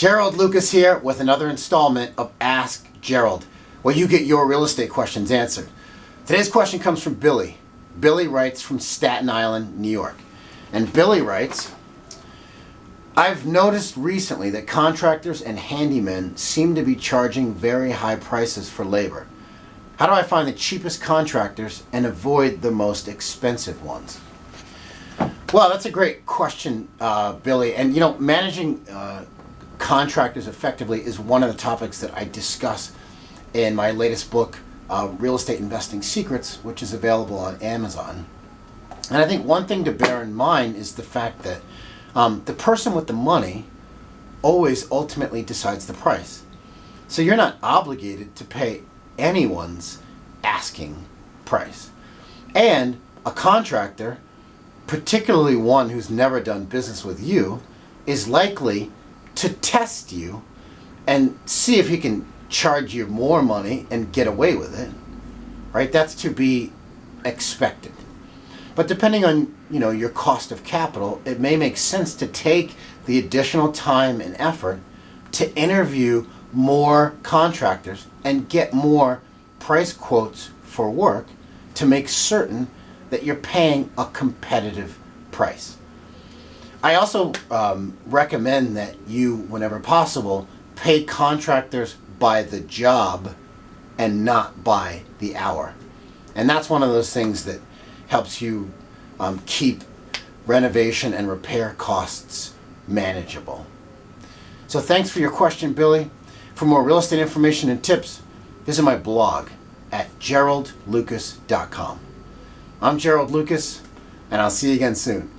Gerald Lucas here with another installment of Ask Gerald, where you get your real estate questions answered. Today's question comes from Billy. Billy writes from Staten Island, New York. And Billy writes, I've noticed recently that contractors and handymen seem to be charging very high prices for labor. How do I find the cheapest contractors and avoid the most expensive ones? Well, that's a great question, Billy. And managing contractors effectively is one of the topics that I discuss in my latest book, Real Estate Investing Secrets, which is available on Amazon. And I think one thing to bear in mind is the fact that the person with the money always ultimately decides the price. So you're not obligated to pay anyone's asking price. And a contractor, particularly one who's never done business with you, is likely to test you and see if he can charge you more money and get away with it. Right? That's to be expected. But depending on your cost of capital, it may make sense to take the additional time and effort to interview more contractors and get more price quotes for work to make certain that you're paying a competitive price. I also recommend that you, whenever possible, pay contractors by the job and not by the hour. And that's one of those things that helps you keep renovation and repair costs manageable. So thanks for your question, Billy. For more real estate information and tips, visit my blog at geraldlucas.com. I'm Gerald Lucas, and I'll see you again soon.